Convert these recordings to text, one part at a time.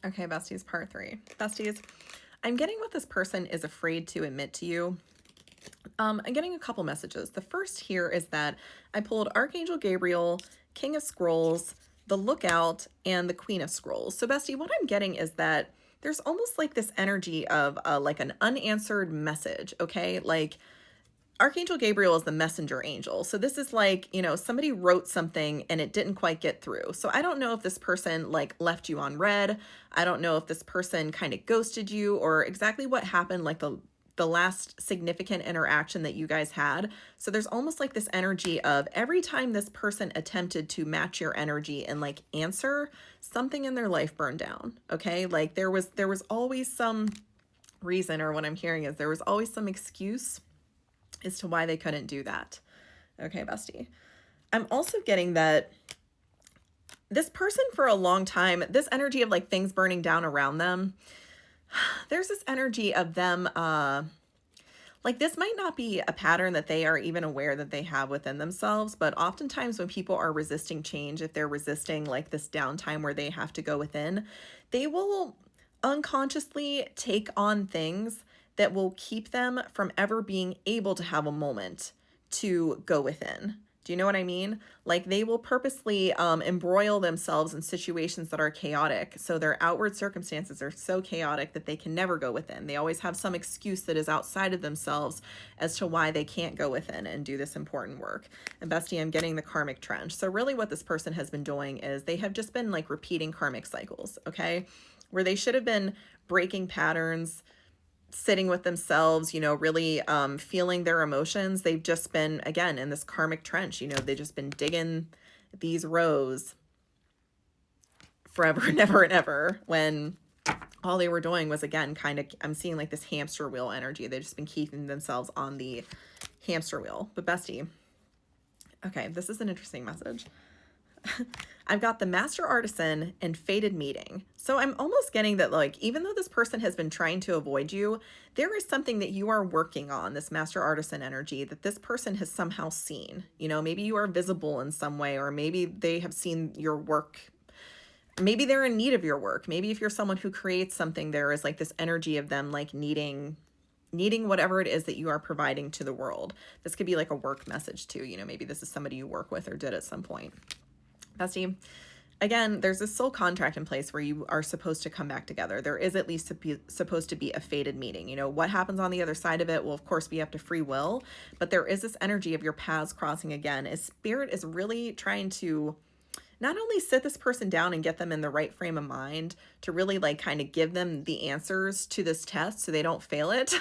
Okay, besties, part 3. Besties, I'm getting what this person is afraid to admit to you. I'm getting a couple messages. The first here is that I pulled Archangel Gabriel, King of Scrolls, the Lookout, and the Queen of Scrolls. So, bestie, what I'm getting is that there's almost like this energy of like an unanswered message, okay? Like, Archangel Gabriel is the messenger angel. So this is like, somebody wrote something and it didn't quite get through. So I don't know if this person like left you on red. I don't know if this person kind of ghosted you or exactly what happened, like the last significant interaction that you guys had. So there's almost like this energy of every time this person attempted to match your energy and like answer, something in their life burned down. Okay? Like there was always some reason, or what I'm hearing is there was always some excuse as to why they couldn't do that. Okay, bestie. I'm also getting that this person for a long time, this energy of like things burning down around them, there's this energy of them, like this might not be a pattern that they are even aware that they have within themselves, but oftentimes when people are resisting change, if they're resisting like this downtime where they have to go within, they will unconsciously take on things that will keep them from ever being able to have a moment to go within. Do you know what I mean? Like they will purposely embroil themselves in situations that are chaotic. So their outward circumstances are so chaotic that they can never go within. They always have some excuse that is outside of themselves as to why they can't go within and do this important work. And bestie, I'm getting the karmic trench. So really what this person has been doing is they have just been like repeating karmic cycles, okay? Where they should have been breaking patterns, sitting with themselves, really feeling their emotions. They've just been, again, in this karmic trench, they've just been digging these rows forever and ever and ever, when all they were doing was, again, kind of, I'm seeing like this hamster wheel energy. They've just been keeping themselves on the hamster wheel. But bestie, okay, this is an interesting message. I've got the master artisan and fated meeting. So I'm almost getting that, like, even though this person has been trying to avoid you, there is something that you are working on, this master artisan energy, that this person has somehow seen. Maybe you are visible in some way, or maybe they have seen your work. Maybe they're in need of your work. Maybe if you're someone who creates something, there is like this energy of them like needing whatever it is that you are providing to the world. This could be like a work message too. Maybe this is somebody you work with or did at some point. Bestie, again, there's a soul contract in place where you are supposed to come back together. There is at least supposed to be a fated meeting. What happens on the other side of it will, of course, be up to free will, but there is this energy of your paths crossing again, as spirit is really trying to not only sit this person down and get them in the right frame of mind to really like kind of give them the answers to this test so they don't fail it,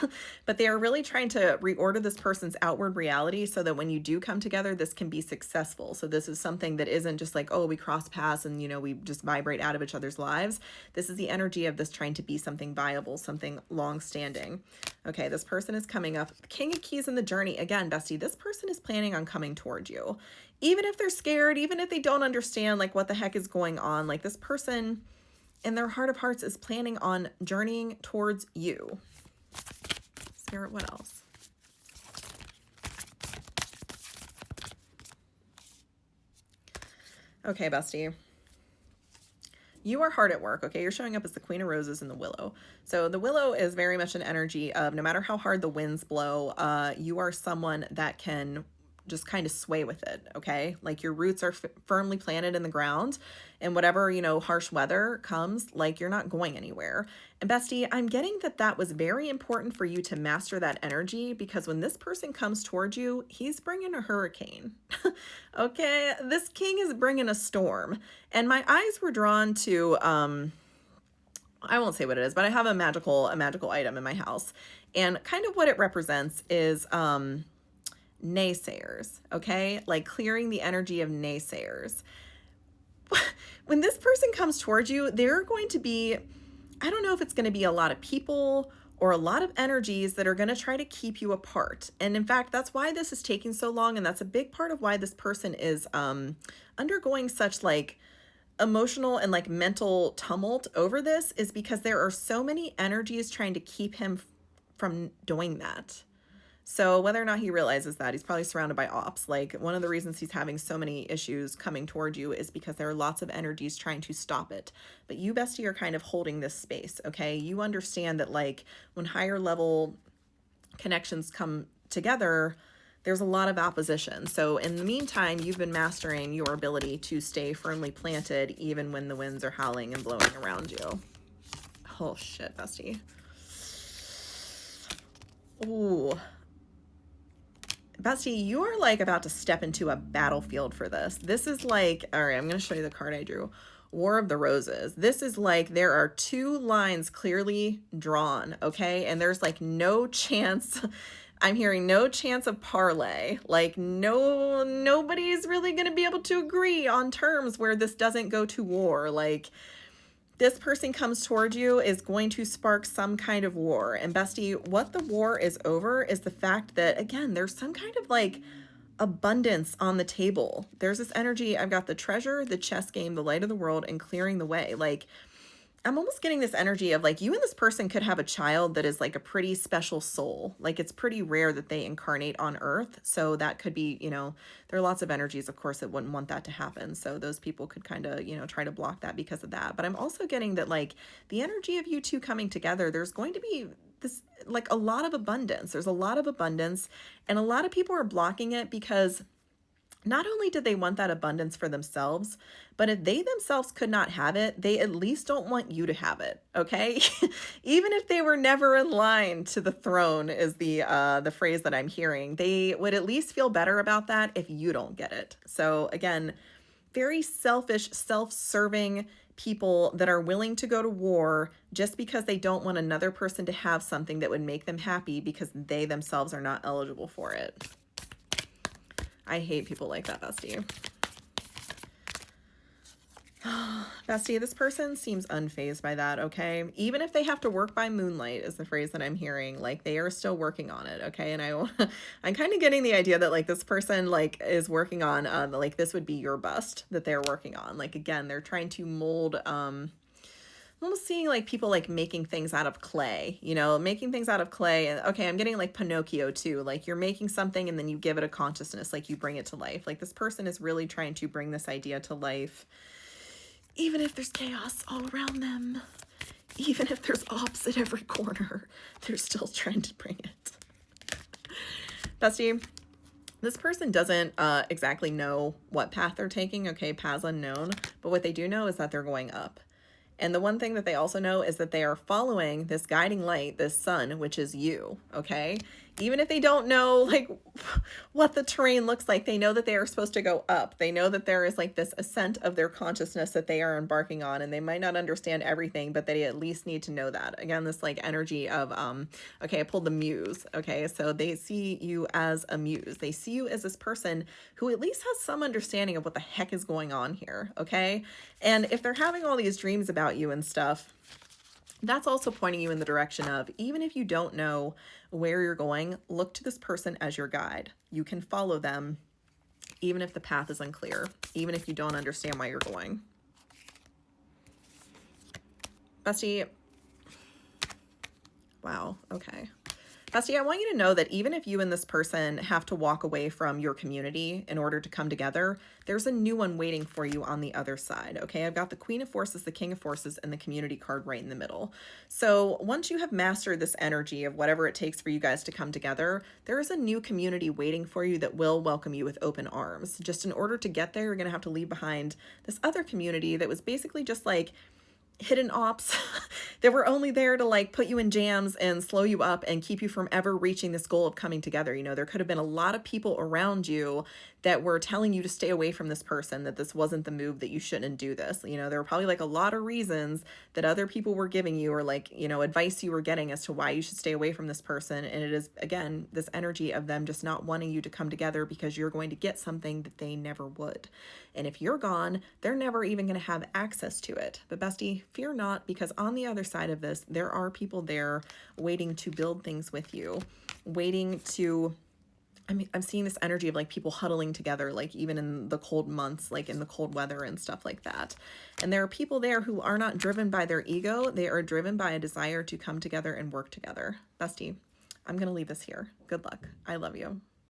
but they are really trying to reorder this person's outward reality so that when you do come together, this can be successful. So this is something that isn't just like, oh, we cross paths and, we just vibrate out of each other's lives. This is the energy of this trying to be something viable, something long-standing. Okay, this person is coming up. King of Keys in the journey. Again, bestie, this person is planning on coming toward you. Even if they're scared, even if they don't understand like what the heck is going on, like this person in their heart of hearts is planning on journeying towards you. Spirit, what else? Okay, bestie. You are hard at work, okay? You're showing up as the Queen of Roses and the Willow. So the Willow is very much an energy of no matter how hard the winds blow, you are someone that can just kind of sway with it, okay? Like your roots are firmly planted in the ground, and whatever, harsh weather comes, like you're not going anywhere. And bestie, I'm getting that was very important for you to master that energy, because when this person comes towards you, he's bringing a hurricane. Okay, this king is bringing a storm. And my eyes were drawn to, I won't say what it is, but I have a magical item in my house. And kind of what it represents is, naysayers, okay? Like clearing the energy of naysayers. When this person comes towards you, they're going to be, I don't know if it's going to be a lot of people or a lot of energies that are going to try to keep you apart. And in fact, that's why this is taking so long. And that's a big part of why this person is undergoing such like emotional and like mental tumult over this, is because there are so many energies trying to keep him from doing that. So whether or not he realizes that, he's probably surrounded by ops. Like, one of the reasons he's having so many issues coming toward you is because there are lots of energies trying to stop it. But you, bestie, are kind of holding this space, okay? You understand that, like, when higher level connections come together, there's a lot of opposition. So in the meantime, you've been mastering your ability to stay firmly planted even when the winds are howling and blowing around you. Oh shit, bestie. Ooh. Bestie, you are like about to step into a battlefield for this. This is like, all right, I'm going to show you the card I drew. War of the Roses. This is like, there are two lines clearly drawn, okay? And there's like no chance, I'm hearing no chance of parlay. Like, nobody's really going to be able to agree on terms where this doesn't go to war. Like, this person comes toward you is going to spark some kind of war. And bestie, what the war is over is the fact that, again, there's some kind of like abundance on the table. There's this energy. I've got the treasure, the chess game, the light of the world, and clearing the way. Like, I'm almost getting this energy of like you and this person could have a child that is like a pretty special soul. Like, it's pretty rare that they incarnate on Earth. So that could be, you know, there are lots of energies, of course, that wouldn't want that to happen. So those people could kind of, you know, try to block that because of that. But I'm also getting that like the energy of you two coming together, there's going to be this like a lot of abundance. There's a lot of abundance, and a lot of people are blocking it because not only did they want that abundance for themselves, but if they themselves could not have it, they at least don't want you to have it, okay? Even if they were never in line to the throne is the phrase that I'm hearing. They would at least feel better about that if you don't get it. So again, very selfish, self-serving people that are willing to go to war just because they don't want another person to have something that would make them happy because they themselves are not eligible for it. I hate people like that, bestie. Bestie, this person seems unfazed by that, okay? Even if they have to work by moonlight is the phrase that I'm hearing. Like, they are still working on it, okay? And I'm kind of getting the idea that, like, this person, like, is working on, like, this would be your bust that they're working on. Like, again, they're trying to mold, I'm almost seeing like people like making things out of clay, you know, making things out of clay. And okay, I'm getting like Pinocchio too. Like, you're making something and then you give it a consciousness, like you bring it to life. Like, this person is really trying to bring this idea to life, even if there's chaos all around them, even if there's ops at every corner, they're still trying to bring it. Bestie, this person doesn't exactly know what path they're taking. Okay, paths unknown. But what they do know is that they're going up. And the one thing that they also know is that they are following this guiding light, this sun, which is you, okay? Even if they don't know like what the terrain looks like, they know that they are supposed to go up. They know that there is like this ascent of their consciousness that they are embarking on, and they might not understand everything, but they at least need to know that. Again, this like energy of, okay, I pulled the muse, okay? So they see you as a muse. They see you as this person who at least has some understanding of what the heck is going on here, okay? And if they're having all these dreams about you and stuff, that's also pointing you in the direction of, even if you don't know where you're going, look to this person as your guide. You can follow them, even if the path is unclear, even if you don't understand why you're going. Bestie, wow, okay. Bestie, I want you to know that even if you and this person have to walk away from your community in order to come together, there's a new one waiting for you on the other side, okay? I've got the Queen of Forces, the King of Forces, and the community card right in the middle. So once you have mastered this energy of whatever it takes for you guys to come together, there is a new community waiting for you that will welcome you with open arms. Just in order to get there, you're going to have to leave behind this other community that was basically just like hidden ops that were only there to like put you in jams and slow you up and keep you from ever reaching this goal of coming together. You know, there could have been a lot of people around you that were telling you to stay away from this person, that this wasn't the move, that you shouldn't do this. You know, there were probably like a lot of reasons that other people were giving you, or like, you know, advice you were getting as to why you should stay away from this person. And it is, again, this energy of them just not wanting you to come together because you're going to get something that they never would. And if you're gone, they're never even going to have access to it. But bestie, fear not, because on the other side of this, there are people there waiting to build things with you, waiting to, I mean, I'm seeing this energy of like people huddling together, like even in the cold months, like in the cold weather and stuff like that. And there are people there who are not driven by their ego. They are driven by a desire to come together and work together. Bestie, I'm going to leave this here. Good luck. I love you.